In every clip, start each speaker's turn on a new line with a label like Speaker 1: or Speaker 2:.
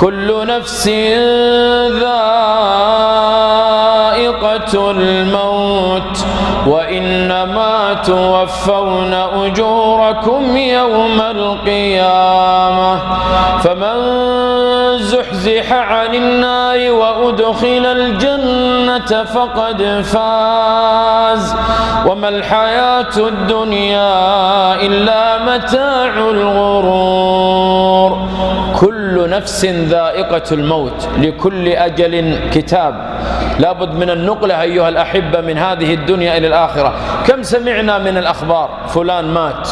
Speaker 1: كل نفس ذائقة الموت وإنما توفون أجوركم يوم القيامة فمن زحزح عن النار وأدخل الجنة فقد فاز وما الحياة الدنيا إلا متاع الغرور. كل نفس ذائقة الموت، لكل أجل كتاب. لابد من النقلة أيها الأحبة من هذه الدنيا إلى الآخرة. كم سمعنا من الأخبار، فلان مات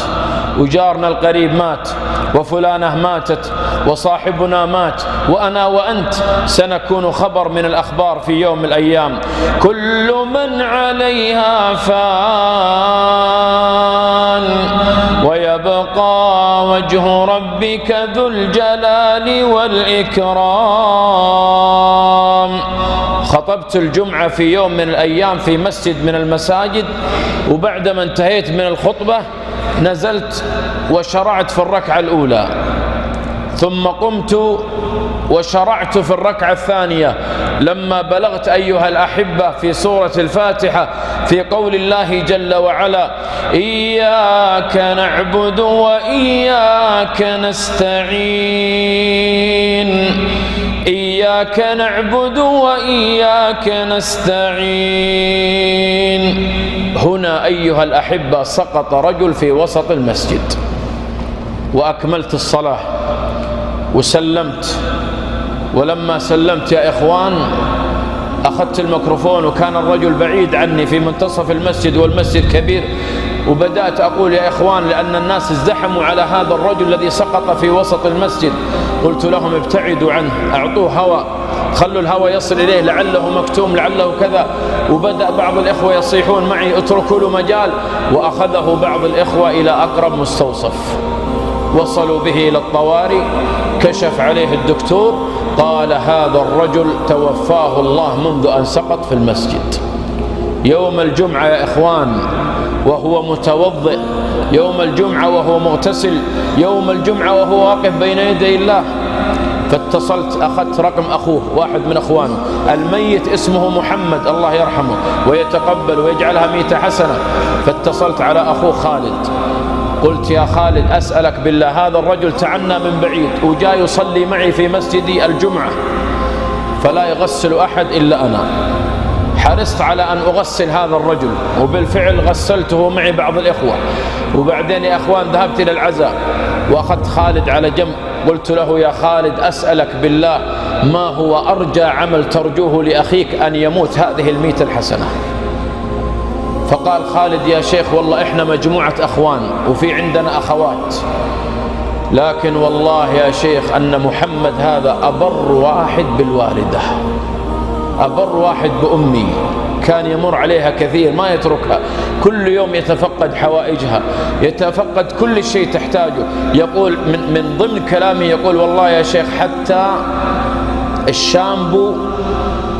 Speaker 1: وجارنا القريب مات وفلانة ماتت وصاحبنا مات، وأنا وأنت سنكون خبر من الأخبار في يوم من الأيام. كل من عليها فان ويبقى وجه ربك ذو الجلال والإكرام. خطبت الجمعة في يوم من الأيام في مسجد من المساجد، وبعدما انتهيت من الخطبة نزلت وشرعت في الركعة الأولى، ثم قمت وشرعت في الركعة الثانية لما بلغت أيها الأحبة في سورة الفاتحة في قول الله جل وعلا: إياك نعبد وإياك نستعين، إياك نعبد وإياك نستعين. هنا أيها الأحبة سقط رجل في وسط المسجد، وأكملت الصلاة وسلمت، ولما سلمت يا إخوان أخذت الميكروفون، وكان الرجل بعيد عني في منتصف المسجد والمسجد كبير، وبدأت أقول يا إخوان، لأن الناس ازدحموا على هذا الرجل الذي سقط في وسط المسجد، قلت لهم ابتعدوا عنه، أعطوه هواء، خلوا الهواء يصل إليه، لعله مكتوم، لعله كذا. وبدأ بعض الإخوة يصيحون معي اتركوا له مجال، وأخذه بعض الإخوة إلى أقرب مستوصف، وصلوا به إلى الطوارئ، كشف عليه الدكتور، قال هذا الرجل توفاه الله منذ أن سقط في المسجد. يوم الجمعة يا إخوان وهو متوضئ، يوم الجمعة وهو مغتسل، يوم الجمعة وهو واقف بين يدي الله. فاتصلت، أخذت رقم أخوه، واحد من أخوانه الميت اسمه محمد، الله يرحمه ويتقبل ويجعلها 100 حسنة. فاتصلت على أخوه خالد، قلت يا خالد أسألك بالله، هذا الرجل تعنى من بعيد وجاء يصلي معي في مسجدي الجمعة، فلا يغسل أحد إلا أنا. حرصت على أن أغسل هذا الرجل، وبالفعل غسلته معي بعض الإخوة. وبعدين يا أخوان ذهبت إلى العزاء وأخذت خالد على جنب، قلت له يا خالد أسألك بالله، ما هو أرجى عمل ترجوه لأخيك أن يموت هذه 100 الحسنة؟ فقال خالد يا شيخ والله إحنا مجموعة أخوان وفي عندنا أخوات، لكن والله يا شيخ أن محمد هذا أبر واحد بالوالدة، أبر واحد بأمي، كان يمر عليها كثير ما يتركها، كل يوم يتفقد حوائجها، يتفقد كل شيء تحتاجه. يقول من ضمن كلامه يقول والله يا شيخ حتى الشامبو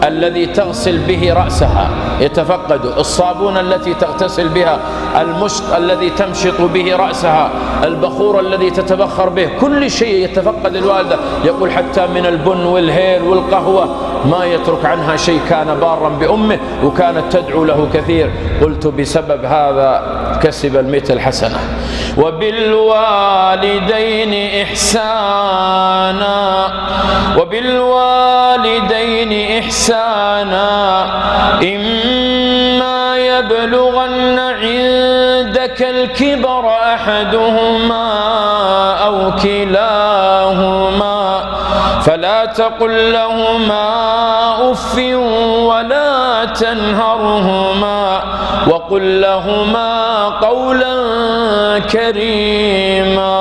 Speaker 1: الذي تغسل به رأسها يتفقد، الصابون التي تغتسل بها، المشط الذي تمشط به رأسها، البخور الذي تتبخر به، كل شيء يتفقد الوالدة. يقول حتى من البن والهيل والقهوة ما يترك عنها شيء، كان بارا بأمه وكانت تدعو له كثير. قلت بسبب هذا كسب 100 الحسنة. وبالوالدين إحسانا، وبالوالدين إحسانا، إما يبلغن عندك الكبر أحدهما أو كلاهما فلا تقل لهما أف ولا تنهرهما وقل لهما قولا كريما.